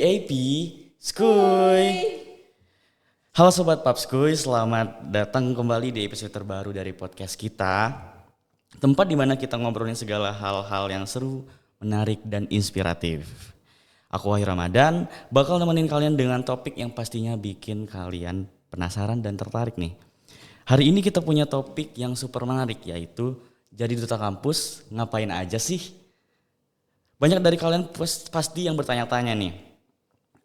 PAP Skuy. Halo Sobat Pap Skuy, selamat datang kembali di episode terbaru dari podcast kita. Tempat di mana kita ngobrolin segala hal-hal yang seru, menarik, dan inspiratif. Aku Wahyu Ramadan, bakal nemenin kalian dengan topik yang pastinya bikin kalian penasaran dan tertarik nih. Hari ini kita punya topik yang super menarik, yaitu jadi duta kampus ngapain aja sih? Banyak dari kalian pasti yang bertanya-tanya nih,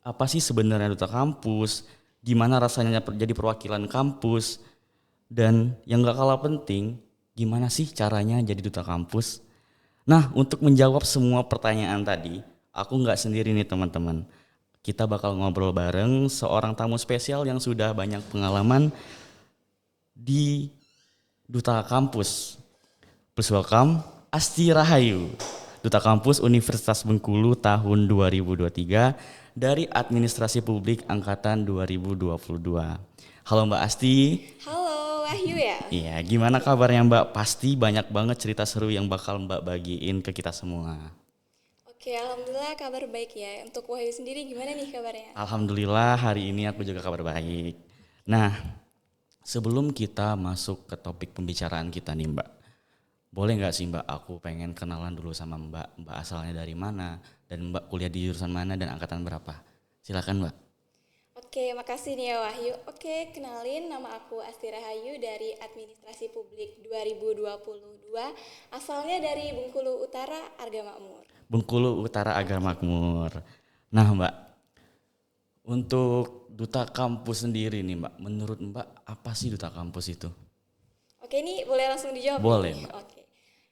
apa sih sebenarnya duta kampus? Gimana rasanya jadi perwakilan kampus? Dan yang gak kalah penting, gimana sih caranya jadi duta kampus? Nah, untuk menjawab semua pertanyaan tadi, aku gak sendiri nih teman-teman. Kita bakal ngobrol bareng seorang tamu spesial yang sudah banyak pengalaman di duta kampus. Please welcome Asti Rahayu, Duta Kampus Universitas Bengkulu tahun 2023 dari Administrasi Publik Angkatan 2022. Halo Mbak Asti. Halo Wahyu ya. Iya, gimana kabarnya Mbak? Pasti banyak banget cerita seru yang bakal Mbak bagiin ke kita semua. Oke, alhamdulillah kabar baik ya. Untuk Wahyu sendiri gimana nih kabarnya? Alhamdulillah hari ini aku juga kabar baik. Nah, sebelum kita masuk ke topik pembicaraan kita nih Mbak, boleh nggak sih Mbak, aku pengen kenalan dulu sama Mbak. Mbak asalnya dari mana dan Mbak kuliah di jurusan mana dan angkatan berapa? Silakan Mbak. Oke, makasih nih ya Wahyu. Oke, kenalin, nama aku Asti Rahayu dari Administrasi Publik 2022. Asalnya dari Bengkulu Utara, Arga Makmur. Bengkulu Utara Agar Makmur. Nah Mbak, untuk duta kampus sendiri nih Mbak, menurut Mbak apa sih duta kampus itu? Oke, ini boleh langsung dijawab Boleh nih? Mbak. Oke.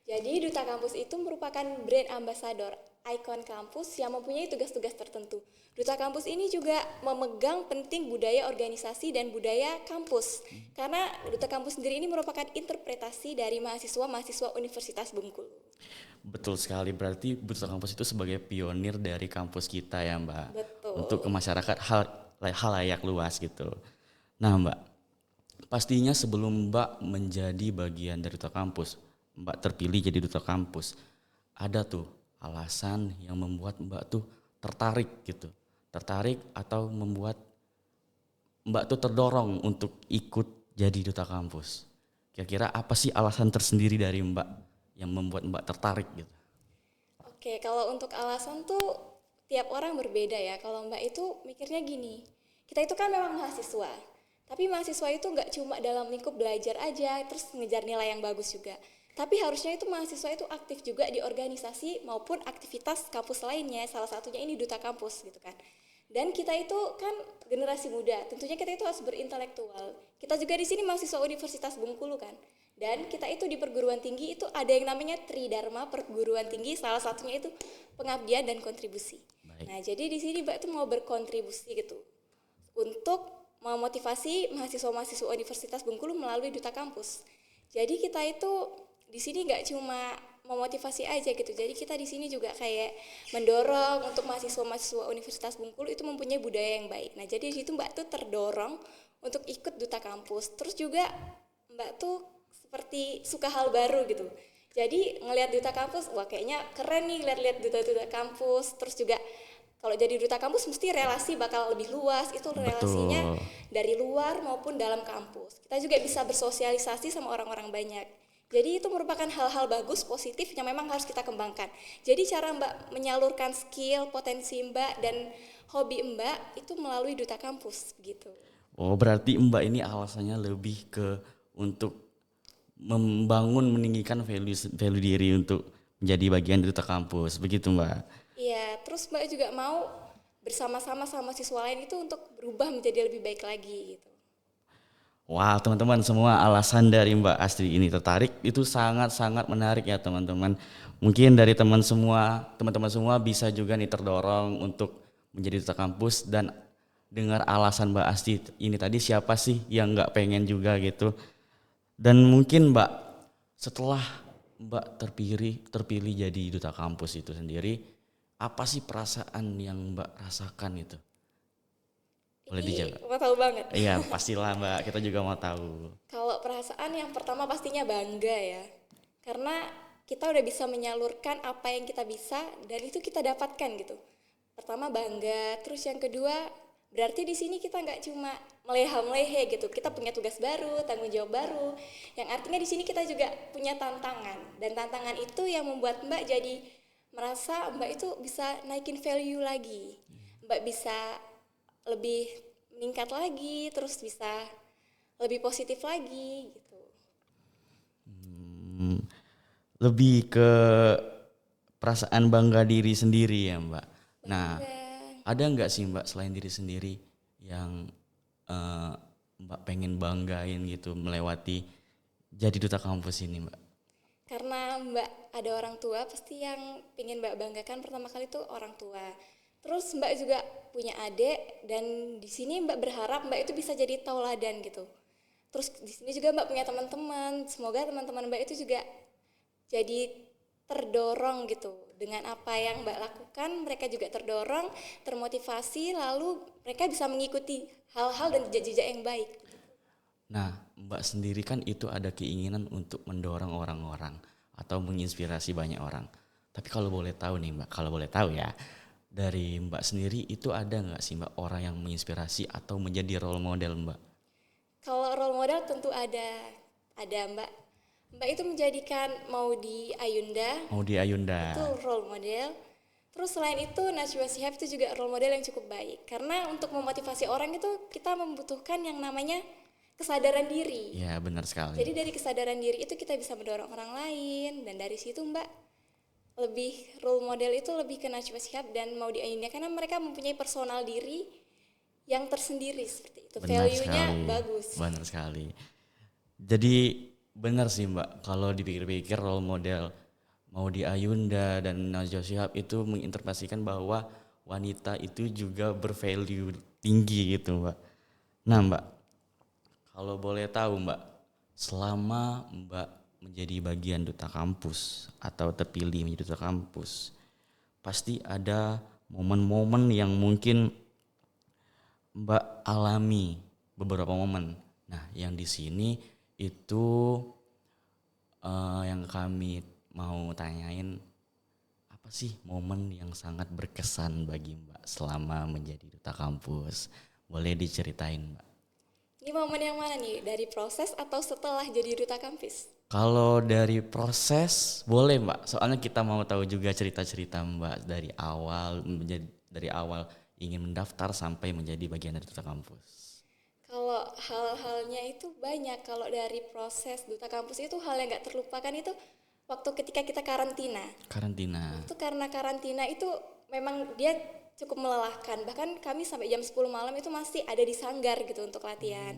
Jadi Duta Kampus itu merupakan brand ambassador ikon kampus yang mempunyai tugas-tugas tertentu. Duta Kampus ini juga memegang penting budaya organisasi dan budaya kampus. Karena Duta Kampus sendiri ini merupakan interpretasi dari mahasiswa-mahasiswa Universitas Bengkulu. Betul sekali, berarti duta kampus itu sebagai pionir dari kampus kita ya Mbak. Betul. Untuk ke masyarakat halayak luas gitu. Nah Mbak, pastinya sebelum Mbak menjadi bagian dari duta kampus, Mbak terpilih jadi duta kampus, ada tuh alasan yang membuat Mbak tuh tertarik gitu. Tertarik atau membuat Mbak tuh terdorong untuk ikut jadi duta kampus. Kira-kira apa sih alasan tersendiri dari Mbak yang membuat Mbak tertarik gitu? Oke, kalau untuk alasan tuh tiap orang berbeda ya. Kalau Mbak itu mikirnya gini, kita itu kan memang mahasiswa. Tapi mahasiswa itu nggak cuma dalam lingkup belajar aja, terus ngejar nilai yang bagus juga. Tapi harusnya itu mahasiswa itu aktif juga di organisasi maupun aktivitas kampus lainnya. Salah satunya ini duta kampus gitu kan. Dan kita itu kan generasi muda, tentunya kita itu harus berintelektual. Kita juga di sini mahasiswa Universitas Bengkulu kan. Dan kita itu di perguruan tinggi itu ada yang namanya Tridharma perguruan tinggi, salah satunya itu pengabdian dan kontribusi. Baik. Nah, jadi di sini Mbak tuh mau berkontribusi gitu untuk memotivasi mahasiswa-mahasiswa Universitas Bengkulu melalui duta kampus. Jadi kita itu di sini nggak cuma memotivasi aja gitu. Jadi kita di sini juga kayak mendorong untuk mahasiswa-mahasiswa Universitas Bengkulu itu mempunyai budaya yang baik. Nah, jadi di situ Mbak tuh terdorong untuk ikut duta kampus. Terus juga Mbak tuh seperti suka hal baru gitu. Jadi ngelihat duta kampus, wah kayaknya keren nih lihat-lihat duta-duta kampus. Terus juga kalau jadi duta kampus mesti relasi bakal lebih luas. Itu relasinya dari luar maupun dalam kampus. Kita juga bisa bersosialisasi sama orang-orang banyak. Jadi itu merupakan hal-hal bagus, positif yang memang harus kita kembangkan. Jadi cara Mbak menyalurkan skill, potensi Mbak dan hobi Mbak itu melalui duta kampus gitu. Oh, berarti Mbak ini alasannya lebih ke untuk membangun, meninggikan value diri untuk menjadi bagian dari duta kampus, begitu Mbak? Iya, terus Mbak juga mau bersama-sama sama siswa lain itu untuk berubah menjadi lebih baik lagi gitu. Wah teman-teman, semua alasan dari Mbak Astri ini tertarik itu sangat-sangat menarik ya teman-teman. Mungkin dari teman-teman semua bisa juga nih terdorong untuk menjadi duta kampus dan dengar alasan Mbak Astri ini tadi, siapa sih yang nggak pengen juga gitu. Dan mungkin Mbak, setelah Mbak terpilih jadi duta kampus itu sendiri, apa sih perasaan yang Mbak rasakan itu? Boleh dijawab? Mau tahu banget. Iya pastilah Mbak, kita juga mau tahu. Kalau perasaan yang pertama pastinya bangga ya. Karena kita udah bisa menyalurkan apa yang kita bisa dan itu kita dapatkan gitu. pertama bangga, terus yang kedua berarti di sini kita nggak cuma meleha-melehe gitu, kita punya tugas baru, tanggung jawab baru, yang artinya di sini kita juga punya tantangan, dan tantangan itu yang membuat Mbak jadi merasa Mbak itu bisa naikin value lagi, Mbak bisa lebih meningkat lagi, terus bisa lebih positif lagi gitu. Hmm, lebih ke perasaan bangga diri sendiri ya Mbak. Nah, Bangga. ada nggak sih Mbak selain diri sendiri yang eh, Mbak pengen banggain gitu melewati jadi duta kampus ini Mbak? Karena Mbak ada orang tua, pasti yang ingin Mbak banggakan pertama kali itu orang tua. Terus Mbak juga punya adik, dan di sini Mbak berharap Mbak itu bisa jadi tauladan gitu. Terus di sini juga Mbak punya teman-teman, semoga teman-teman Mbak itu juga jadi terdorong gitu dengan apa yang Mbak lakukan, mereka juga terdorong, termotivasi, lalu mereka bisa mengikuti hal-hal dan jejak-jejak yang baik. Nah, Mbak sendiri kan itu ada keinginan untuk mendorong orang-orang atau menginspirasi banyak orang. Tapi kalau boleh tahu nih Mbak, kalau boleh tahu ya, dari Mbak sendiri itu ada nggak sih Mbak orang yang menginspirasi atau menjadi role model Mbak? Kalau role model tentu ada Mbak. Mbak itu menjadikan Maudy Ayunda Mau di Ayunda. itu role model. Terus selain itu Najwa Shihab itu juga role model yang cukup baik. Karena untuk memotivasi orang itu kita membutuhkan yang namanya kesadaran diri. Ya benar sekali. Jadi dari kesadaran diri itu kita bisa mendorong orang lain, dan dari situ Mbak lebih role model itu lebih ke Najwa Shihab dan Maudy Ayunda karena mereka mempunyai personal diri yang tersendiri seperti itu. Benar Value-nya sekali. bagus. Benar sekali. Jadi benar sih Mbak, kalau dipikir-pikir role model Maudy Ayunda dan Najwa Shihab itu menginterpretasikan bahwa wanita itu juga bervalue tinggi gitu Mbak. Nah Mbak, kalau boleh tahu Mbak, selama Mbak menjadi bagian duta kampus atau terpilih menjadi duta kampus, pasti ada momen-momen yang mungkin Mbak alami beberapa momen. Nah, yang di sini itu yang kami mau tanyain apa sih momen yang sangat berkesan bagi Mbak selama menjadi duta kampus? Boleh diceritain Mbak? Ini momen yang mana nih? Dari proses atau setelah jadi duta kampus? Kalau dari proses boleh Mbak, soalnya kita mau tahu juga cerita-cerita Mbak dari awal menjadi dari awal ingin mendaftar sampai menjadi bagian dari duta kampus. Kalau hal-halnya itu banyak. Kalau dari proses duta kampus itu hal yang gak terlupakan itu waktu ketika kita karantina. Karantina. Itu karena karantina itu memang dia cukup melelahkan. Bahkan kami sampai jam 10 malam itu masih ada di sanggar gitu untuk latihan.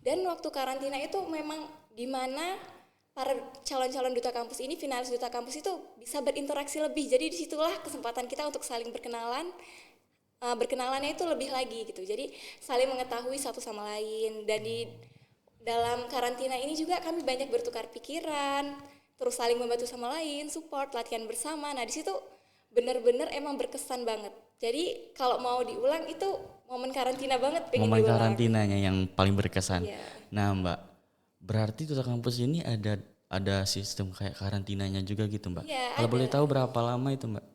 Dan waktu karantina itu memang di mana para calon-calon duta kampus ini, finalis duta kampus itu bisa berinteraksi lebih. Jadi disitulah kesempatan kita untuk saling berkenalan. Berkenalannya itu lebih lagi gitu. Jadi saling mengetahui satu sama lain. Dan di dalam karantina ini juga kami banyak bertukar pikiran, terus saling membantu sama lain, support, latihan bersama. Nah di situ benar-benar emang berkesan banget. Jadi kalau mau diulang itu momen karantina banget, pengen Momen diulang. karantinanya yang paling berkesan. Iya. Nah Mbak, berarti duta kampus ini ada sistem kayak karantinanya juga gitu Mbak. Iya, Kalau ada. boleh tahu berapa lama itu Mbak?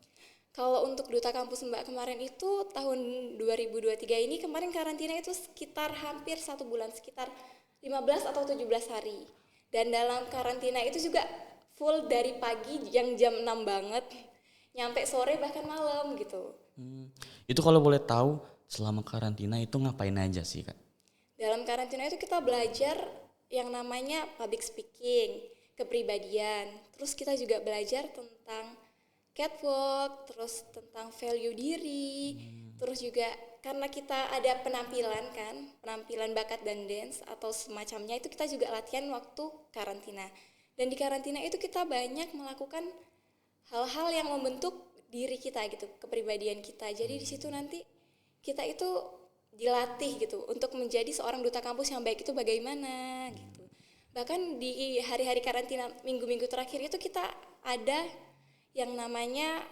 Kalau untuk duta kampus Mbak kemarin itu tahun 2023 ini kemarin karantina itu sekitar hampir 1 bulan, sekitar 15 atau 17 hari. Dan dalam karantina itu juga full dari pagi yang jam 6 banget, nyampe sore bahkan malam gitu. Itu kalau boleh tahu selama karantina itu ngapain aja sih Kak? Dalam karantina itu kita belajar yang namanya public speaking, kepribadian. Terus kita juga belajar tentang catwalk, terus tentang value diri. Terus juga karena kita ada penampilan kan, penampilan bakat dan dance atau semacamnya itu kita juga latihan waktu karantina. Dan di karantina itu kita banyak melakukan hal-hal yang membentuk diri kita gitu, kepribadian kita. Jadi di situ nanti kita itu dilatih gitu untuk menjadi seorang duta kampus yang baik itu bagaimana gitu. Bahkan di hari-hari karantina minggu-minggu terakhir itu kita ada yang namanya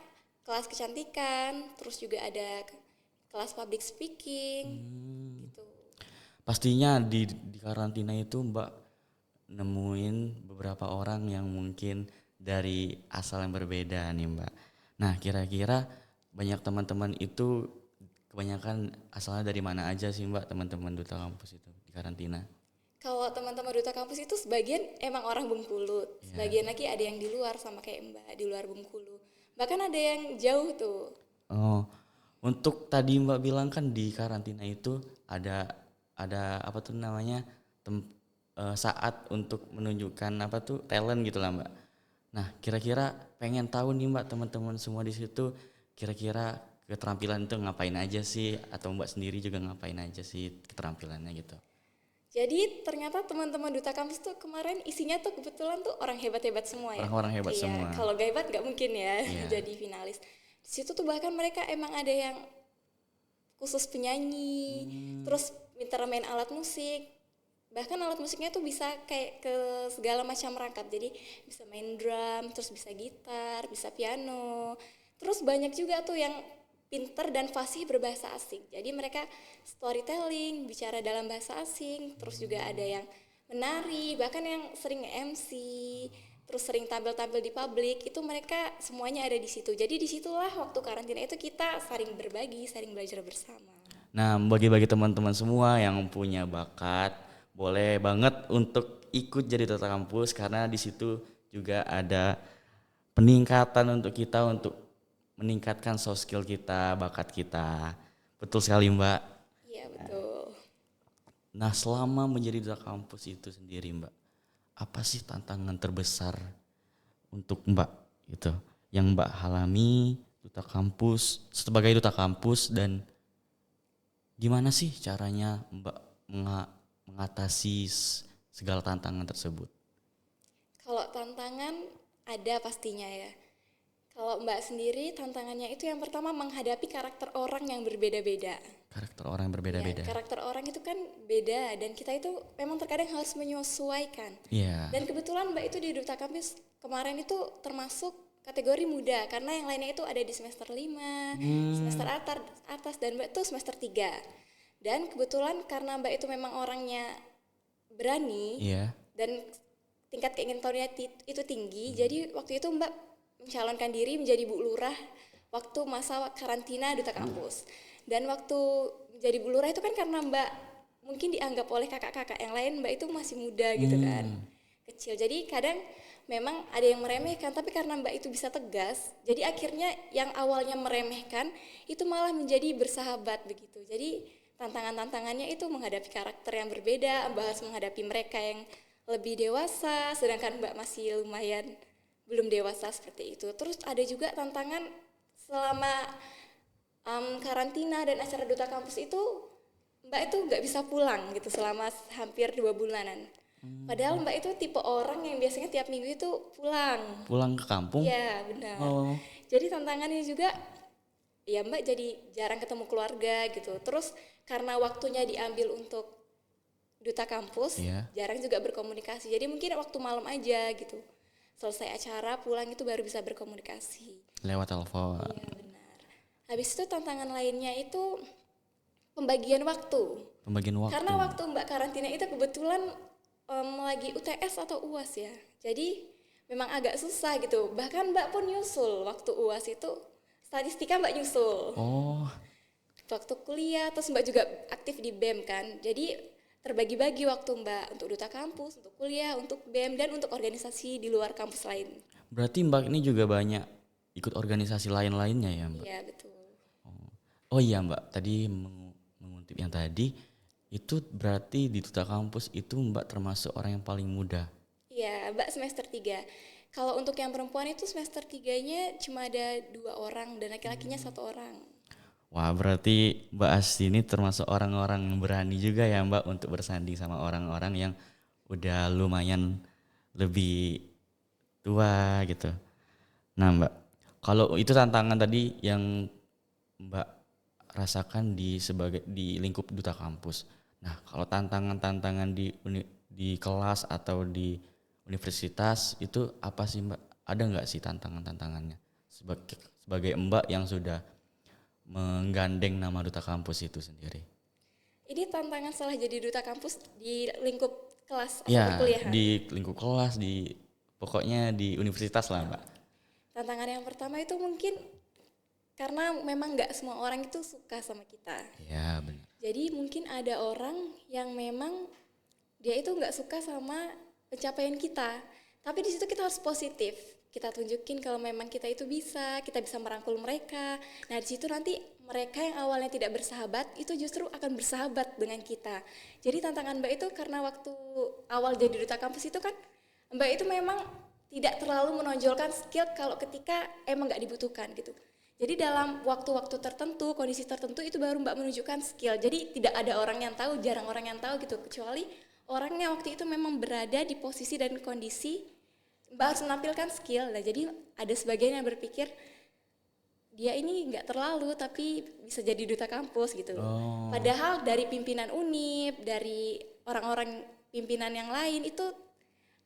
kelas kecantikan, terus juga ada kelas public speaking gitu. Pastinya di karantina itu Mbak nemuin beberapa orang yang mungkin dari asal yang berbeda nih Mbak. Nah kira-kira banyak teman-teman itu kebanyakan asalnya dari mana aja sih Mbak, teman-teman duta kampus itu di karantina? Kalau teman-teman duta kampus itu sebagian emang orang Bengkulu, sebagian lagi ada yang di luar sama kayak Mbak di luar Bengkulu. Bahkan ada yang jauh tuh. Oh, untuk tadi Mbak bilang kan di karantina itu ada apa tuh namanya saat untuk menunjukkan apa tuh talent gitu lah Mbak. Nah, kira-kira pengen tahu nih Mbak, teman-teman semua di situ kira-kira keterampilan itu ngapain aja sih, atau Mbak sendiri juga ngapain aja sih keterampilannya gitu. Jadi ternyata teman-teman duta kampus tuh kemarin isinya tuh kebetulan tuh orang hebat-hebat semua ya. Orang-orang hebat Iya, semua. kalau gak hebat nggak mungkin ya Iya. jadi finalis. Di situ tuh bahkan mereka emang ada yang khusus penyanyi, terus pintar main alat musik. Bahkan alat musiknya tuh bisa kayak ke segala macam rangkap. Jadi bisa main drum, terus bisa gitar, bisa piano. Terus banyak juga tuh yang pinter dan fasih berbahasa asing. Jadi mereka storytelling, bicara dalam bahasa asing. Terus juga ada yang menari, bahkan yang sering MC, terus sering tampil-tampil di publik. Itu mereka semuanya ada di situ. Jadi disitulah waktu karantina itu kita saling berbagi, saling belajar bersama. Nah, bagi-bagi teman-teman semua yang punya bakat, boleh banget untuk ikut jadi duta kampus, karena di situ juga ada peningkatan untuk kita untuk meningkatkan soft skill kita, bakat kita. Betul sekali Mbak. Iya betul. Nah, selama menjadi duta kampus itu sendiri Mbak, apa sih tantangan terbesar untuk Mbak gitu, yang Mbak alami duta kampus, sebagai duta kampus, dan gimana sih caranya Mbak mengatasi segala tantangan tersebut? Kalau tantangan ada pastinya ya. Kalau Mbak sendiri tantangannya itu yang pertama menghadapi karakter orang yang berbeda-beda. Karakter orang yang Ya, berbeda-beda. karakter orang itu kan beda dan kita itu memang terkadang harus menyesuaikan. Iya. Dan kebetulan Mbak itu di Duta Kampus kemarin itu termasuk kategori muda karena yang lainnya itu ada di semester 5, semester atas dan Mbak itu semester 3. Dan kebetulan karena Mbak itu memang orangnya berani Iya. dan tingkat keinginan tahunya itu tinggi, jadi waktu itu Mbak mencalonkan diri menjadi Bu Lurah waktu masa karantina Duta Kampus. Dan waktu menjadi Bu Lurah itu kan karena Mbak mungkin dianggap oleh kakak-kakak yang lain Mbak itu masih muda gitu kan, kecil. Jadi kadang memang ada yang meremehkan, tapi karena Mbak itu bisa tegas, jadi akhirnya yang awalnya meremehkan itu malah menjadi bersahabat begitu. Jadi tantangan-tantangannya itu menghadapi karakter yang berbeda, Mbak harus menghadapi mereka yang lebih dewasa, sedangkan Mbak masih lumayan belum dewasa seperti itu. Terus ada juga tantangan selama karantina dan acara Duta Kampus itu Mbak itu nggak bisa pulang gitu selama hampir 2 bulanan. Padahal Mbak itu tipe orang yang biasanya tiap minggu itu pulang. Pulang ke kampung? Iya benar. Oh. Jadi tantangannya juga ya Mbak jadi jarang ketemu keluarga gitu. Terus karena waktunya diambil untuk Duta Kampus, Iya. jarang juga berkomunikasi. Jadi mungkin waktu malam aja gitu. Selesai acara pulang itu baru bisa berkomunikasi. Lewat telepon. Iya benar. Habis itu tantangan lainnya itu pembagian waktu. Pembagian waktu. Karena waktu Mbak karantina itu kebetulan lagi UTS atau UAS ya. Jadi memang agak susah gitu. Bahkan Mbak pun nyusul waktu UAS itu statistika Mbak nyusul. Oh. Waktu kuliah terus Mbak juga aktif di BEM kan. Jadi terbagi-bagi waktu Mbak untuk Duta Kampus, untuk kuliah, untuk BEM dan untuk organisasi di luar kampus lain. Berarti Mbak ini juga banyak ikut organisasi lain-lainnya ya Mbak? Iya betul. Oh iya Mbak, tadi mengutip yang tadi, itu berarti di Duta Kampus itu Mbak termasuk orang yang paling muda? Iya, Mbak semester 3. Kalau untuk yang perempuan itu semester 3-nya cuma ada 2 orang dan laki-lakinya 1 orang. Wah, berarti Mbak Asti ini termasuk orang-orang yang berani juga ya Mbak untuk bersanding sama orang-orang yang udah lumayan lebih tua gitu. Nah Mbak, kalau itu tantangan tadi yang Mbak rasakan di lingkup Duta Kampus. Nah, kalau tantangan-tantangan di kelas atau di universitas itu apa sih Mbak? Ada nggak sih tantangan-tantangannya sebagai Mbak yang sudah menggandeng nama Duta Kampus itu sendiri? Ini tantangan setelah jadi Duta Kampus di lingkup kelas atau Ya, perkuliahan. di lingkup kelas, pokoknya di universitas lah Mbak. Tantangan yang pertama itu mungkin Karena memang nggak semua orang itu suka sama kita. Ya benar. Jadi mungkin ada orang yang memang dia itu nggak suka sama pencapaian kita. Tapi di situ kita harus positif. Kita tunjukin kalau memang kita itu bisa, kita bisa merangkul mereka. Nah di situ nanti mereka yang awalnya tidak bersahabat itu justru akan bersahabat dengan kita. Jadi tantangan Mbak itu karena waktu awal jadi duta kampus itu kan Mbak itu memang tidak terlalu menonjolkan skill kalau ketika emang nggak dibutuhkan gitu. Jadi dalam waktu-waktu tertentu, kondisi tertentu itu baru Mbak menunjukkan skill. Jadi tidak ada orang yang tahu, jarang orang yang tahu gitu. Kecuali orangnya waktu itu memang berada di posisi dan kondisi Mbak harus menampilkan skill. Nah jadi ada sebagian yang berpikir dia ini nggak terlalu tapi bisa jadi duta kampus gitu. Padahal dari pimpinan UNIP, dari orang-orang pimpinan yang lain itu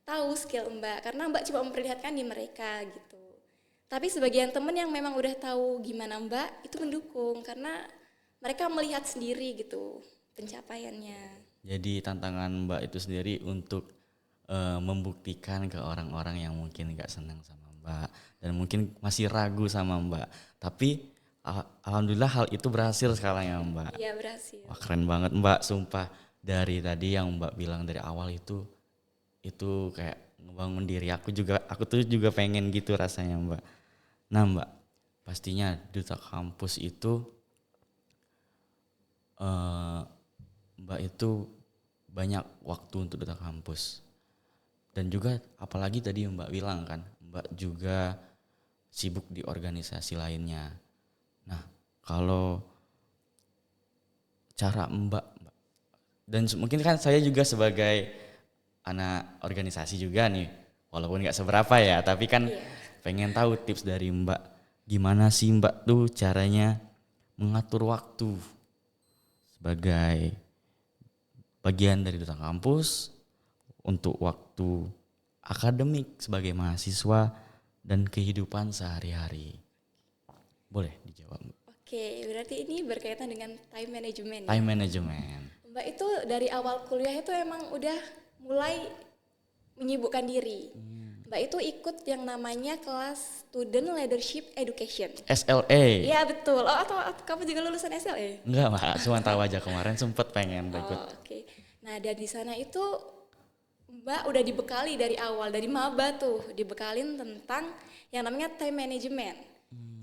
tahu skill Mbak karena Mbak cuma memperlihatkan di mereka gitu. Tapi sebagian temen yang memang udah tahu gimana Mbak itu mendukung karena mereka melihat sendiri gitu pencapaiannya. Jadi tantangan Mbak itu sendiri untuk membuktikan ke orang-orang yang mungkin gak senang sama Mbak dan mungkin masih ragu sama Mbak. Tapi alhamdulillah hal itu berhasil sekarang ya Mbak. Iya berhasil. Wah keren banget Mbak, sumpah. Dari tadi yang Mbak bilang dari awal itu kayak ngebangun diri aku tuh juga pengen gitu rasanya Mbak. Nah Mbak, pastinya duta kampus itu Mbak itu banyak waktu untuk duta kampus. Dan juga apalagi tadi Mbak bilang kan, Mbak juga sibuk di organisasi lainnya. Nah, kalau cara Mbak dan mungkin kan saya juga sebagai anak organisasi juga nih, walaupun nggak seberapa ya, tapi kan pengen tahu tips dari Mbak, gimana sih Mbak tuh caranya mengatur waktu sebagai bagian dari duta kampus untuk waktu akademik sebagai mahasiswa dan kehidupan sehari-hari. Boleh dijawab Mbak? Oke, berarti ini berkaitan dengan time management. Time management. Mbak itu dari awal kuliah itu emang udah mulai menyibukkan diri. Mbak itu ikut yang namanya kelas Student Leadership Education. SLE. Iya betul. Oh atau kamu juga lulusan SLE? Enggak Mbak, cuma tahu aja kemarin sempet pengen ikut. Oke. Nah dari sana itu Mbak udah dibekali dari awal, dari maba tuh, dibekalin tentang yang namanya time management.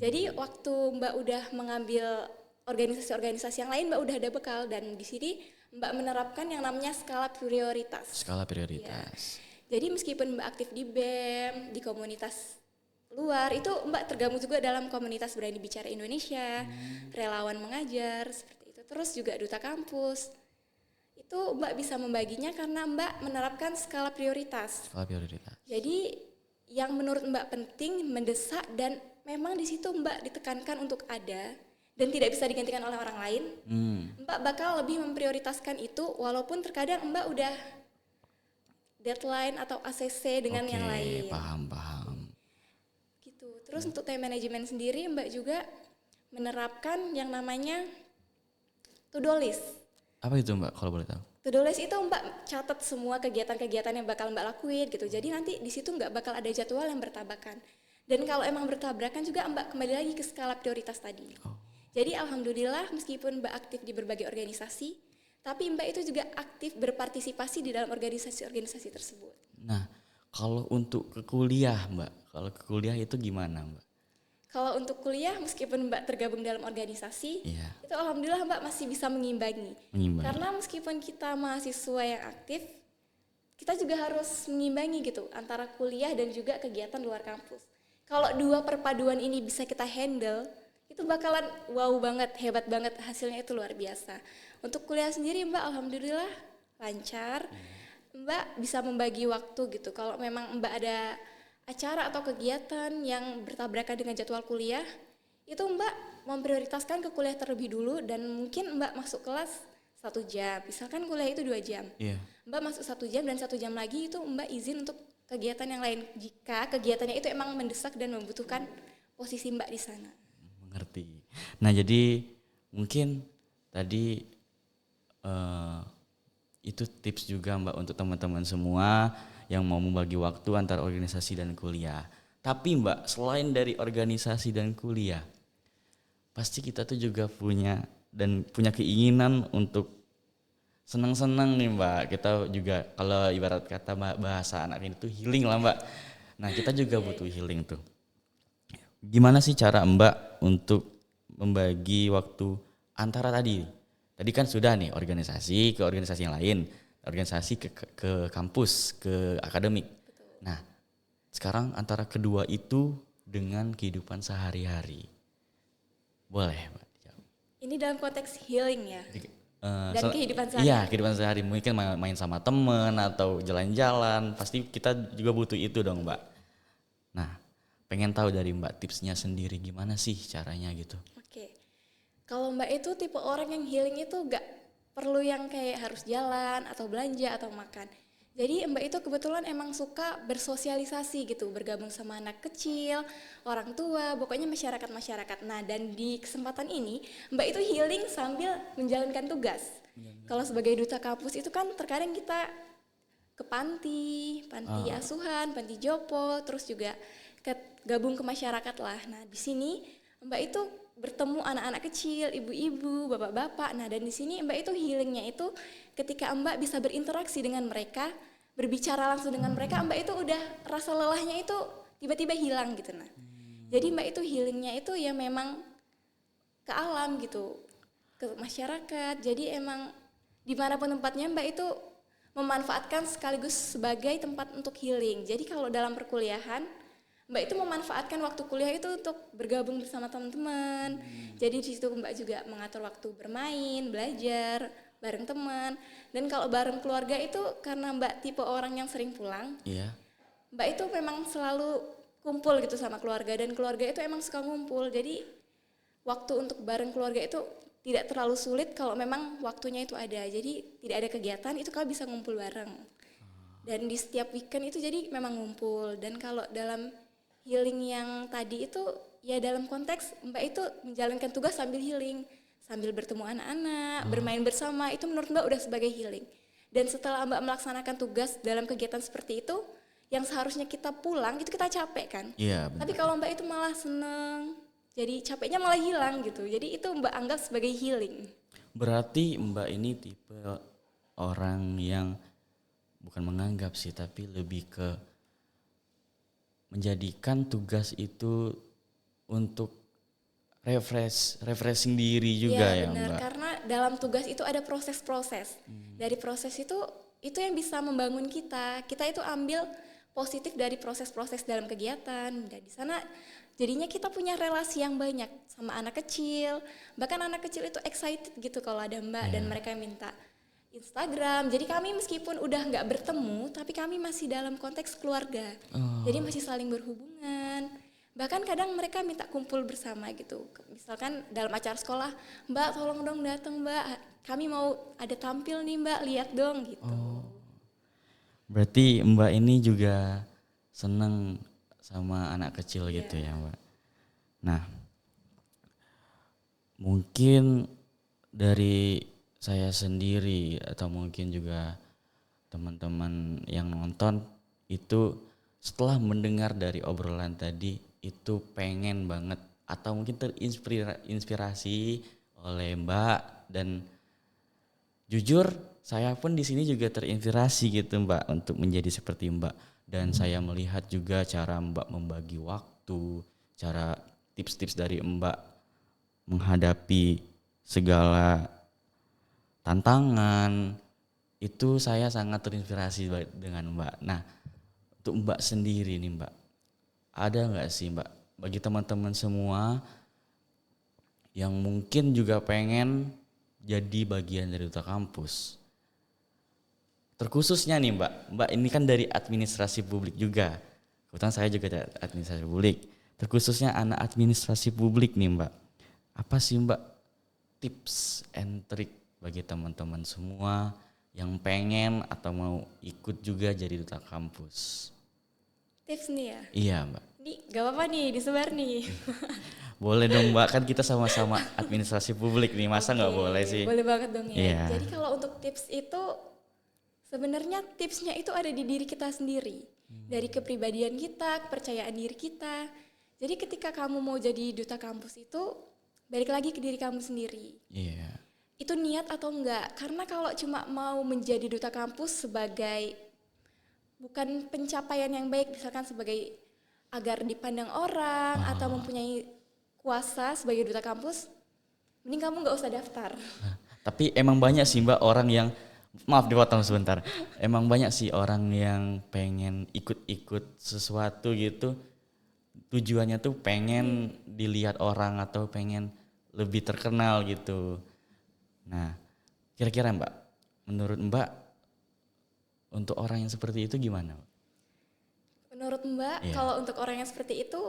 Jadi waktu Mbak udah mengambil organisasi-organisasi yang lain, Mbak udah ada bekal dan di sini Mbak menerapkan yang namanya skala prioritas. Skala prioritas. Ya. Jadi meskipun Mbak aktif di BEM, di komunitas luar, itu Mbak tergabung juga dalam komunitas Berani Bicara Indonesia, relawan mengajar, seperti itu. Terus juga duta kampus. Itu Mbak bisa membaginya karena Mbak menerapkan skala prioritas. Skala prioritas. Jadi yang menurut Mbak penting, mendesak dan memang di situ Mbak ditekankan untuk ada dan tidak bisa digantikan oleh orang lain. Mbak bakal lebih memprioritaskan itu walaupun terkadang Mbak udah deadline atau ACC dengan yang lain. Paham. Gitu. Terus untuk time management sendiri Mbak juga menerapkan yang namanya to-do list. Apa itu Mbak kalau boleh tahu? To-do list itu Mbak catat semua kegiatan-kegiatan yang bakal Mbak lakuin gitu. Jadi nanti di situ nggak bakal ada jadwal yang bertabrakan. Dan kalau emang bertabrakan juga Mbak kembali lagi ke skala prioritas tadi. Jadi alhamdulillah meskipun Mbak aktif di berbagai organisasi, tapi Mbak itu juga aktif berpartisipasi di dalam organisasi-organisasi tersebut. Nah, kalau untuk ke kuliah Mbak, kalau ke kuliah itu gimana Mbak? Kalau untuk kuliah meskipun Mbak tergabung dalam organisasi, itu alhamdulillah Mbak masih bisa mengimbangi. Karena meskipun kita mahasiswa yang aktif, kita juga harus mengimbangi gitu antara kuliah dan juga kegiatan luar kampus. Kalau dua perpaduan ini bisa kita handle, itu bakalan wow banget, hebat banget, hasilnya itu luar biasa. Untuk kuliah sendiri Mbak alhamdulillah lancar, Mbak bisa membagi waktu gitu. Kalau memang Mbak ada acara atau kegiatan yang bertabrakan dengan jadwal kuliah, itu Mbak memprioritaskan ke kuliah terlebih dulu dan mungkin Mbak masuk kelas 1 jam. Misalkan kuliah itu 2 jam. Mbak masuk 1 jam dan 1 jam lagi itu Mbak izin untuk kegiatan yang lain jika kegiatannya itu emang mendesak dan membutuhkan posisi Mbak di sana. Mengerti. Nah jadi mungkin tadi itu tips juga Mbak untuk teman-teman semua yang mau membagi waktu antara organisasi dan kuliah. Tapi Mbak, selain dari organisasi dan kuliah, pasti kita tuh juga punya keinginan untuk senang-senang nih Mbak. Kita juga kalau ibarat kata bahasa anak ini tuh healing lah Mbak. Nah kita juga butuh healing tuh. Gimana sih cara Mbak untuk membagi waktu antara tadi kan sudah nih organisasi ke organisasi yang lain, organisasi ke kampus, ke akademik. Nah sekarang antara kedua itu dengan kehidupan sehari-hari. Boleh Mbak? Ini dalam konteks healing ya. Dan kehidupan sehari. Iya, sehari-hari. kehidupan sehari. Mungkin main sama temen atau jalan-jalan. Pasti kita juga butuh itu dong Mbak. Nah, pengen tahu dari Mbak tipsnya sendiri gimana sih caranya gitu. Oke. Kalau Mbak itu tipe orang yang healing itu gak perlu yang kayak harus jalan atau belanja atau makan. Jadi Mbak itu kebetulan emang suka bersosialisasi gitu, bergabung sama anak kecil, orang tua, pokoknya masyarakat-masyarakat. Nah dan di kesempatan ini Mbak itu healing sambil menjalankan tugas. Kalau sebagai duta kampus itu kan terkadang kita ke panti asuhan, panti jompo, terus juga gabung ke masyarakat lah. Nah di sini Mbak itu bertemu anak-anak kecil, ibu-ibu, bapak-bapak. Nah dan di sini Mbak itu healingnya itu ketika Mbak bisa berinteraksi dengan mereka, berbicara langsung dengan mereka, Mbak itu udah rasa lelahnya itu tiba-tiba hilang gitu. Nah jadi Mbak itu healingnya itu ya memang ke alam gitu, ke masyarakat. Jadi emang dimanapun tempatnya Mbak itu memanfaatkan sekaligus sebagai tempat untuk healing. Jadi kalau dalam perkuliahan Mbak itu memanfaatkan waktu kuliah itu untuk bergabung bersama teman-teman. Jadi di situ Mbak juga mengatur waktu bermain, belajar bareng teman. Dan kalau bareng keluarga itu karena Mbak tipe orang yang sering pulang. Mbak itu memang selalu kumpul gitu sama keluarga, dan keluarga itu emang suka ngumpul. Jadi waktu untuk bareng keluarga itu tidak terlalu sulit kalau memang waktunya itu ada. Jadi tidak ada kegiatan itu kalau bisa ngumpul bareng. Dan di setiap weekend itu jadi memang ngumpul. Dan kalau dalam healing yang tadi itu ya dalam konteks Mbak itu menjalankan tugas sambil healing, sambil bertemu anak-anak, bermain bersama, itu menurut Mbak udah sebagai healing. Dan setelah Mbak melaksanakan tugas dalam kegiatan seperti itu, yang seharusnya kita pulang itu kita capek kan. Iya, benar. Tapi kalau Mbak itu malah seneng, jadi capeknya malah hilang gitu. Jadi itu Mbak anggap sebagai healing. Berarti Mbak ini tipe orang yang bukan menganggap sih, tapi lebih ke menjadikan tugas itu untuk refreshing diri juga ya benar, Mbak. karena dalam tugas itu ada proses-proses. Dari proses itu yang bisa membangun kita. Kita itu ambil positif dari proses-proses dalam kegiatan. Dan di sana jadinya kita punya relasi yang banyak sama anak kecil. Bahkan anak kecil itu excited gitu kalau ada Mbak dan mereka minta Instagram. Jadi kami meskipun udah nggak bertemu, tapi kami masih dalam konteks keluarga. Jadi masih saling berhubungan. Bahkan kadang mereka minta kumpul bersama gitu. Misalkan dalam acara sekolah, Mbak tolong dong datang Mbak. Kami mau ada tampil nih Mbak, lihat dong gitu. Berarti Mbak ini juga seneng sama anak kecil gitu ya Mbak. Nah, mungkin dari saya sendiri atau mungkin juga teman-teman yang nonton itu setelah mendengar dari obrolan tadi itu pengen banget atau mungkin terinspirasi oleh Mbak, dan jujur saya pun di sini juga terinspirasi gitu Mbak untuk menjadi seperti Mbak, dan saya melihat juga cara Mbak membagi waktu, cara tips-tips dari Mbak menghadapi segala tantangan, itu saya sangat terinspirasi dengan Mbak. Nah, untuk Mbak sendiri nih Mbak, ada nggak sih Mbak bagi teman-teman semua yang mungkin juga pengen jadi bagian dari duta kampus? Terkhususnya nih Mbak ini kan dari administrasi publik juga. Kebetulan saya juga dari administrasi publik. Terkhususnya anak administrasi publik nih Mbak. Apa sih Mbak tips and trick bagi teman-teman semua yang pengen atau mau ikut juga jadi duta kampus? Tips nih ya? Iya Mbak. Ini gak apa-apa nih disebar nih. Boleh dong Mbak, kan kita sama-sama administrasi publik nih, masa nggak boleh sih? Boleh banget dong ya. Iya. Jadi kalau untuk tips itu sebenarnya tipsnya itu ada di diri kita sendiri. Dari kepribadian kita, kepercayaan diri kita. Jadi ketika kamu mau jadi duta kampus itu balik lagi ke diri kamu sendiri. Iya. Itu niat atau enggak? Karena kalau cuma mau menjadi duta kampus sebagai bukan pencapaian yang baik, misalkan sebagai agar dipandang orang atau mempunyai kuasa sebagai duta kampus, mending kamu nggak usah daftar. Tapi emang banyak sih Mbak orang yang, maaf dipotong sebentar, emang banyak sih orang yang pengen ikut-ikut sesuatu gitu, tujuannya tuh pengen dilihat orang atau pengen lebih terkenal gitu. Nah, kira-kira Mbak, menurut Mbak untuk orang yang seperti itu gimana? Menurut Mbak, Iya. kalau untuk orang yang seperti itu,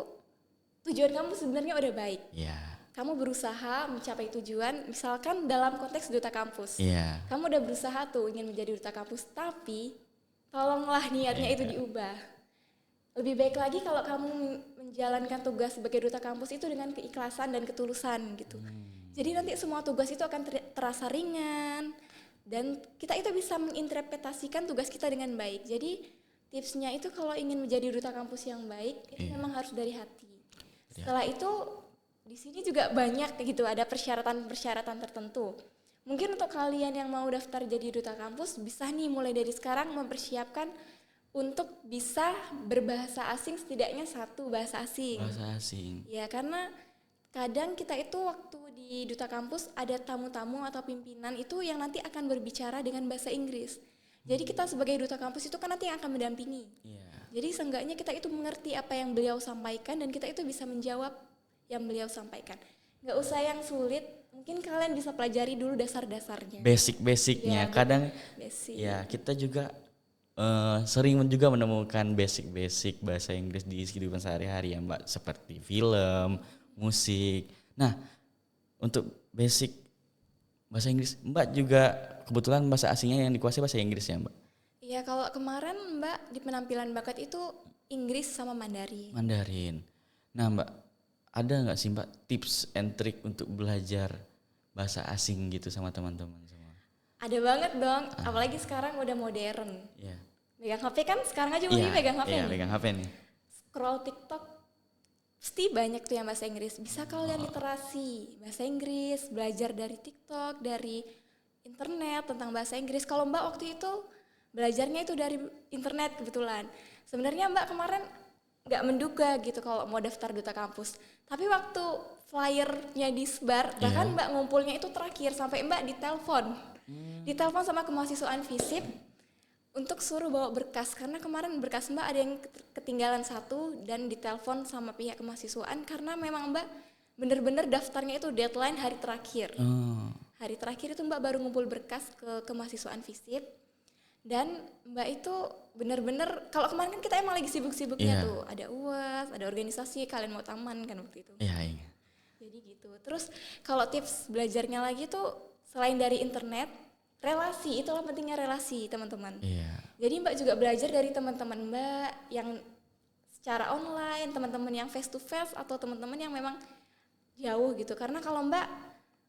tujuan kamu sebenarnya udah baik. Iya. Kamu berusaha mencapai tujuan, misalkan dalam konteks duta kampus. Iya. Kamu udah berusaha tuh ingin menjadi duta kampus, tapi tolonglah niatnya itu diubah. Lebih baik lagi kalau kamu menjalankan tugas sebagai duta kampus itu dengan keikhlasan dan ketulusan gitu. Jadi nanti semua tugas itu akan terasa ringan dan kita itu bisa menginterpretasikan tugas kita dengan baik. Jadi tipsnya itu kalau ingin menjadi duta kampus yang baik itu memang harus dari hati. Setelah itu di sini juga banyak gitu, ada persyaratan-persyaratan tertentu. Mungkin untuk kalian yang mau daftar jadi duta kampus bisa nih mulai dari sekarang mempersiapkan untuk bisa berbahasa asing, setidaknya 1 bahasa asing. Bahasa asing. Ya, karena kadang kita itu waktu di duta kampus ada tamu-tamu atau pimpinan itu yang nanti akan berbicara dengan bahasa Inggris. Jadi kita sebagai duta kampus itu kan nanti yang akan mendampingi. Iya. Jadi seenggaknya kita itu mengerti apa yang beliau sampaikan dan kita itu bisa menjawab yang beliau sampaikan. Nggak usah yang sulit, mungkin kalian bisa pelajari dulu dasar-dasarnya. Basic-basicnya. Ya, Kadang basic. ya kita juga sering juga menemukan basic-basic bahasa Inggris di kehidupan sehari-hari ya Mbak, seperti film, musik. Nah, untuk basic bahasa Inggris, Mbak juga kebetulan bahasa asingnya yang dikuasai bahasa Inggris ya Mbak? Iya, kalau kemarin Mbak di penampilan bakat itu Inggris sama Mandarin. Mandarin. Nah Mbak, ada nggak sih Mbak tips and trick untuk belajar bahasa asing gitu sama teman-teman semua? Ada banget dong, apalagi sekarang udah modern. Iya. Megang HP kan sekarang aja mulai megang HP Iya, nih. megang HP nih. Scroll TikTok pasti banyak tuh yang bahasa Inggris. Bisa kalian literasi bahasa Inggris, belajar dari TikTok, dari internet tentang bahasa Inggris. Kalau Mbak waktu itu belajarnya itu dari internet kebetulan. Sebenarnya Mbak kemarin nggak menduga gitu kalau mau daftar duta kampus. Tapi waktu flyernya disebar, bahkan Mbak ngumpulnya itu terakhir sampai Mbak ditelepon. Ditelepon sama kemahasiswaan FISIP untuk suruh bawa berkas, karena kemarin berkas Mbak ada yang ketinggalan 1 dan ditelepon sama pihak kemahasiswaan karena memang Mbak bener-bener daftarnya itu deadline hari terakhir. Hari terakhir itu Mbak baru ngumpul berkas ke kemahasiswaan FISIP dan Mbak itu bener-bener, kalau kemarin kan kita emang lagi sibuk-sibuknya tuh, ada UAS, ada organisasi, kalian mau taman kan waktu itu. Iya. Jadi gitu. Terus kalau tips belajarnya lagi tuh selain dari internet, relasi, itulah pentingnya relasi teman-teman. Iya. Jadi Mbak juga belajar dari teman-teman Mbak yang secara online, teman-teman yang face to face atau teman-teman yang memang jauh gitu. Karena kalau Mbak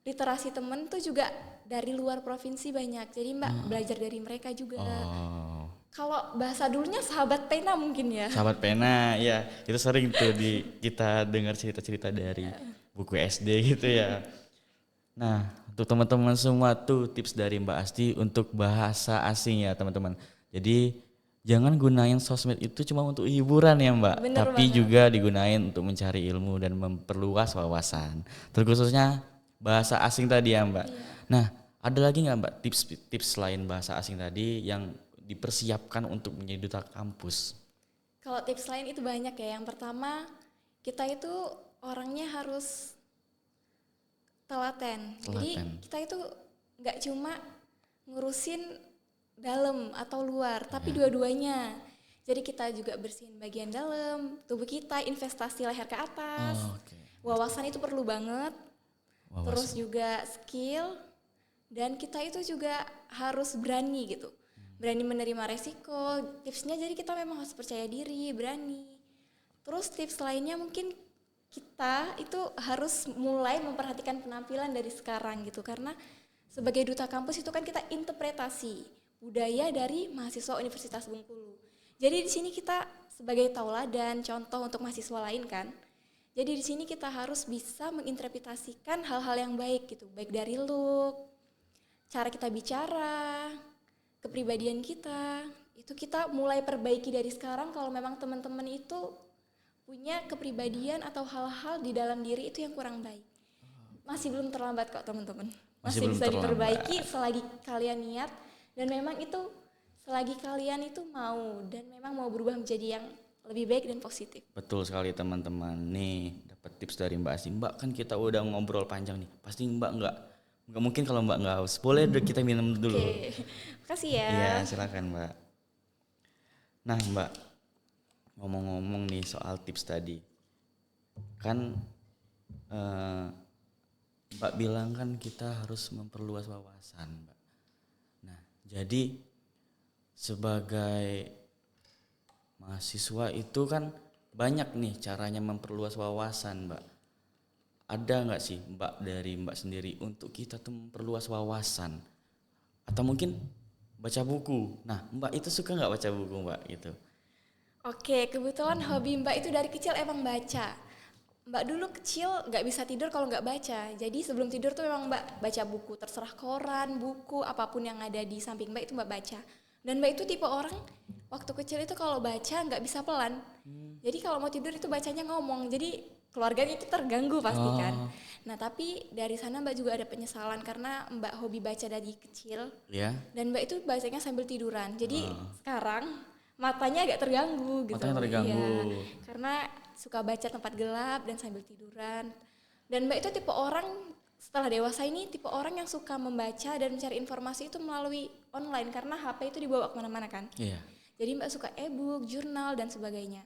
literasi teman tuh juga dari luar provinsi banyak. Jadi Mbak belajar dari mereka juga. Oh. Kalau bahasa dulunya sahabat pena mungkin ya. Sahabat pena, ya itu sering tuh kita dengar cerita-cerita dari buku SD gitu ya. Nah, untuk teman-teman semua tuh tips dari Mbak Asti untuk bahasa asing ya teman-teman. Jadi jangan gunain sosmed itu cuma untuk hiburan ya Mbak, Bener tapi banget. juga digunain untuk mencari ilmu dan memperluas wawasan. Terkhususnya bahasa asing tadi ya Mbak. Nah, ada lagi nggak Mbak tips selain bahasa asing tadi yang dipersiapkan untuk menjadi duta kampus? Kalau tips lain itu banyak ya. Yang pertama, kita itu orangnya harus telaten. Jadi kita itu nggak cuma ngurusin dalam atau luar, tapi dua-duanya. Jadi kita juga bersihin bagian dalam tubuh kita, investasi leher ke atas. Wawasan itu perlu banget. Terus juga skill, dan kita itu juga harus berani gitu. Berani menerima resiko. Tipsnya jadi kita memang harus percaya diri, berani. Terus tips lainnya mungkin kita itu harus mulai memperhatikan penampilan dari sekarang gitu, karena sebagai duta kampus itu kan kita interpretasi budaya dari mahasiswa Universitas Bengkulu. Jadi di sini kita sebagai tauladan, contoh untuk mahasiswa lain kan. Jadi di sini kita harus bisa menginterpretasikan hal-hal yang baik gitu, baik dari look, cara kita bicara, kepribadian kita. Itu kita mulai perbaiki dari sekarang kalau memang teman-teman itu punya kepribadian atau hal-hal di dalam diri itu yang kurang baik. Masih belum terlambat kok teman-teman. Masih Masih belum bisa terlambat. diperbaiki selagi kalian niat dan memang itu selagi kalian itu mau dan memang mau berubah menjadi yang lebih baik dan positif. Betul sekali teman-teman. Nih dapat tips dari Mbak Asti. Mbak, kan kita udah ngobrol panjang nih. Pasti Mbak nggak mungkin kalau Mbak nggak haus. Boleh kita minum dulu. Oke, makasih ya. Iya, silakan Mbak. Nah Mbak, ngomong-ngomong nih soal tips tadi, kan Mbak bilang kan kita harus memperluas wawasan, Mbak. Nah, jadi sebagai mahasiswa itu kan banyak nih caranya memperluas wawasan, Mbak. Ada nggak sih Mbak dari Mbak sendiri untuk kita tuh memperluas wawasan? Atau mungkin baca buku. Nah, Mbak itu suka nggak baca buku, Mbak? Gitu. Oke, kebetulan hobi Mbak itu dari kecil emang baca. Mbak dulu kecil nggak bisa tidur kalau nggak baca. Jadi sebelum tidur tuh memang Mbak baca buku, terserah koran, buku, apapun yang ada di samping Mbak itu Mbak baca. Dan Mbak itu tipe orang waktu kecil itu kalau baca nggak bisa pelan. Jadi kalau mau tidur itu bacanya ngomong. Jadi keluarganya itu terganggu pasti kan. Nah tapi dari sana Mbak juga ada penyesalan karena Mbak hobi baca dari kecil. Ya. Dan Mbak itu bacanya sambil tiduran. Jadi sekarang matanya agak terganggu gitu. Matanya terganggu. Iya, karena suka baca tempat gelap dan sambil tiduran. Dan Mbak itu tipe orang setelah dewasa ini tipe orang yang suka membaca dan mencari informasi itu melalui online karena HP itu dibawa kemana-mana kan. Iya. Jadi Mbak suka e-book, jurnal dan sebagainya.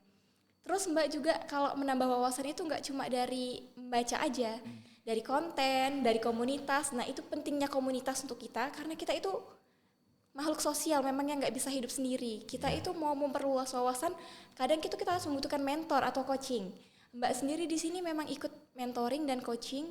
Terus Mbak juga kalau menambah wawasan itu nggak cuma dari membaca aja, dari konten, dari komunitas. Nah itu pentingnya komunitas untuk kita karena kita itu makhluk sosial memang yang nggak bisa hidup sendiri. Kita itu mau memperluas wawasan, kadang kita harus membutuhkan mentor atau coaching. Mbak sendiri di sini memang ikut mentoring dan coaching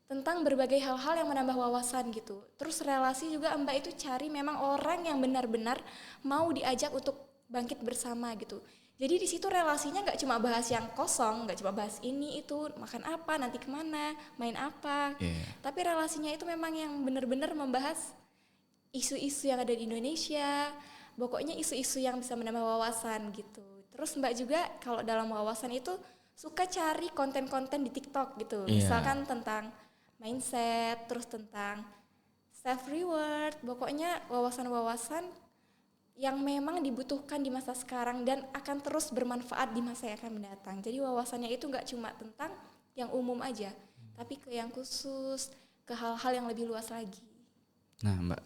tentang berbagai hal-hal yang menambah wawasan gitu. Terus relasi juga Mbak itu cari memang orang yang benar-benar mau diajak untuk bangkit bersama gitu. Jadi di situ relasinya nggak cuma bahas yang kosong, nggak cuma bahas ini itu makan apa, nanti kemana, main apa. Tapi relasinya itu memang yang benar-benar membahas isu-isu yang ada di Indonesia, pokoknya isu-isu yang bisa menambah wawasan gitu. Terus Mbak juga kalau dalam wawasan itu suka cari konten-konten di TikTok gitu. Misalkan tentang mindset, terus tentang self reward, pokoknya wawasan-wawasan yang memang dibutuhkan di masa sekarang dan akan terus bermanfaat di masa yang akan mendatang. Jadi wawasannya itu nggak cuma tentang yang umum aja, tapi ke yang khusus, ke hal-hal yang lebih luas lagi. Nah Mbak,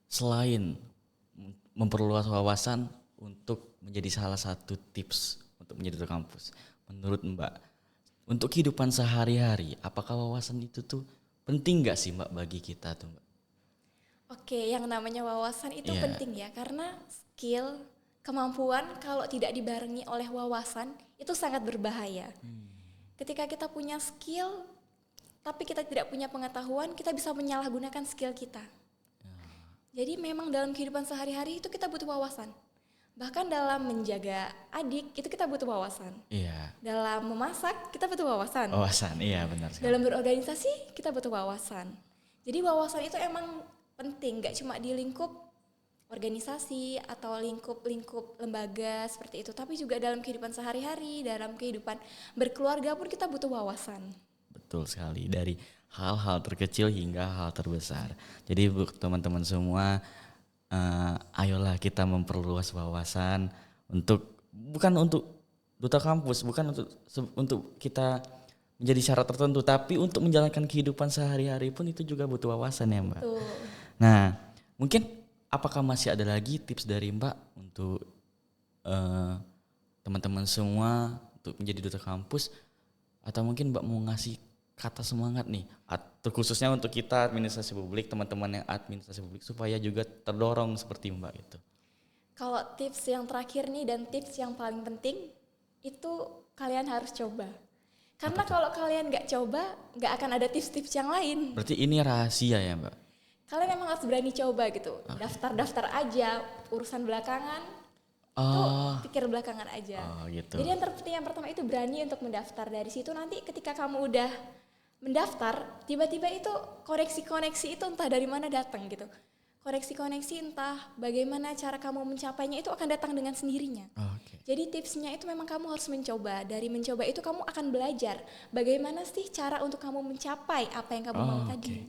selain memperluas wawasan untuk menjadi salah satu tips untuk menjadi duta kampus, menurut Mbak, untuk kehidupan sehari-hari, apakah wawasan itu tuh penting nggak sih Mbak bagi kita tuh Mbak? Oke, yang namanya wawasan itu penting ya, karena skill, kemampuan kalau tidak dibarengi oleh wawasan itu sangat berbahaya. Ketika kita punya skill, tapi kita tidak punya pengetahuan, kita bisa menyalahgunakan skill kita. Jadi memang dalam kehidupan sehari-hari itu kita butuh wawasan. Bahkan dalam menjaga adik itu kita butuh wawasan. Iya. Dalam memasak kita butuh wawasan. Wawasan, iya benar sekali. Dalam berorganisasi kita butuh wawasan. Jadi wawasan itu emang penting, gak cuma di lingkup organisasi atau lingkup lembaga seperti itu, tapi juga dalam kehidupan sehari-hari, dalam kehidupan berkeluarga pun kita butuh wawasan. Betul sekali, dari hal-hal terkecil hingga hal terbesar. Jadi teman-teman semua, ayolah kita memperluas wawasan bukan untuk duta kampus, bukan untuk kita menjadi syarat tertentu, tapi untuk menjalankan kehidupan sehari-hari pun itu juga butuh wawasan ya Mbak. Betul. Nah, mungkin apakah masih ada lagi tips dari Mbak untuk teman-teman semua untuk menjadi duta kampus, atau mungkin Mbak mau ngasih kata semangat nih, khususnya untuk kita administrasi publik, teman-teman yang administrasi publik supaya juga terdorong seperti Mbak itu. Kalau tips yang terakhir nih dan tips yang paling penting itu kalian harus coba. Karena kalau kalian nggak coba, nggak akan ada tips-tips yang lain. Berarti ini rahasia ya Mbak? Kalian emang harus berani coba gitu. Daftar-daftar aja, urusan belakangan. Oh. Itu pikir belakangan aja. Oh gitu. Jadi yang terpenting yang pertama itu berani untuk mendaftar. Dari situ nanti ketika kamu udah mendaftar, tiba-tiba itu koneksi-koneksi itu entah dari mana datang gitu. Koneksi-koneksi entah bagaimana cara kamu mencapainya itu akan datang dengan sendirinya. Oke. Jadi tipsnya itu memang kamu harus mencoba. Dari mencoba itu kamu akan belajar bagaimana sih cara untuk kamu mencapai apa yang kamu mau tadi.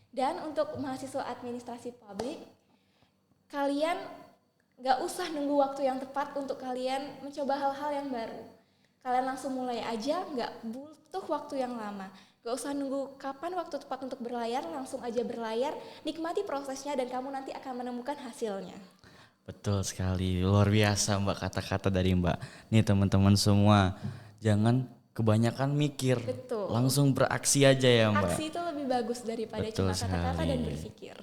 Dan untuk mahasiswa administrasi publik, kalian gak usah nunggu waktu yang tepat untuk kalian mencoba hal-hal yang baru. Kalian langsung mulai aja, gak butuh waktu yang lama. Gak usah nunggu kapan waktu tepat untuk berlayar, langsung aja berlayar, nikmati prosesnya dan kamu nanti akan menemukan hasilnya. Betul sekali, luar biasa Mbak kata-kata dari Mbak. Nih teman-teman semua, jangan kebanyakan mikir, Betul. langsung beraksi aja ya Mbak. Aksi itu lebih bagus daripada Betul cuma kata-kata sekali. dan berpikir.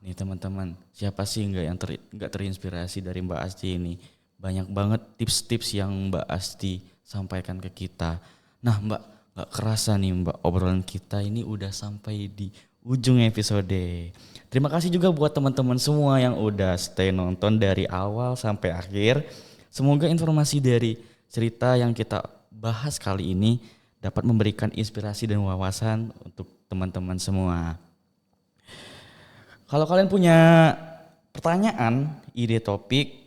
Nih teman-teman, siapa sih nggak terinspirasi dari Mbak Asti ini? Banyak banget tips-tips yang Mbak Asti sampaikan ke kita. Nah Mbak, nggak kerasa nih Mbak, obrolan kita ini udah sampai di ujung episode. Terima kasih juga buat teman-teman semua yang udah stay nonton dari awal sampai akhir. Semoga informasi dari cerita yang kita bahas kali ini dapat memberikan inspirasi dan wawasan untuk teman-teman semua. Kalau kalian punya pertanyaan, ide topik,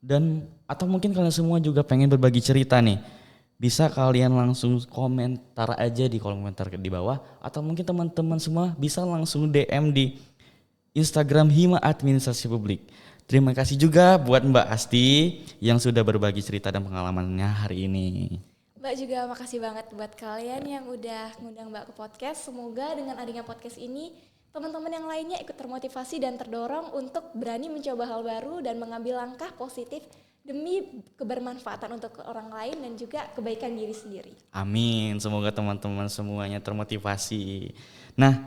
dan atau mungkin kalian semua juga pengen berbagi cerita nih, bisa kalian langsung komentar aja di kolom komentar di bawah, atau mungkin teman-teman semua bisa langsung DM di Instagram Hima Administrasi Publik. Terima kasih juga buat Mbak Asti yang sudah berbagi cerita dan pengalamannya hari ini. Mbak juga makasih banget buat kalian yang udah ngundang Mbak ke podcast. Semoga dengan adanya podcast ini teman-teman yang lainnya ikut termotivasi dan terdorong untuk berani mencoba hal baru dan mengambil langkah positif demi kebermanfaatan untuk orang lain dan juga kebaikan diri sendiri. Amin, semoga teman-teman semuanya termotivasi. Nah,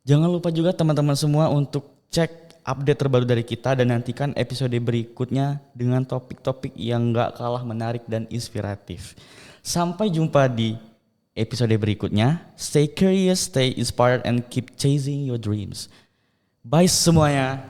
jangan lupa juga teman-teman semua untuk cek update terbaru dari kita dan nantikan episode berikutnya dengan topik-topik yang gak kalah menarik dan inspiratif. Sampai jumpa di episode berikutnya. Stay curious, stay inspired, and keep chasing your dreams. Bye semuanya.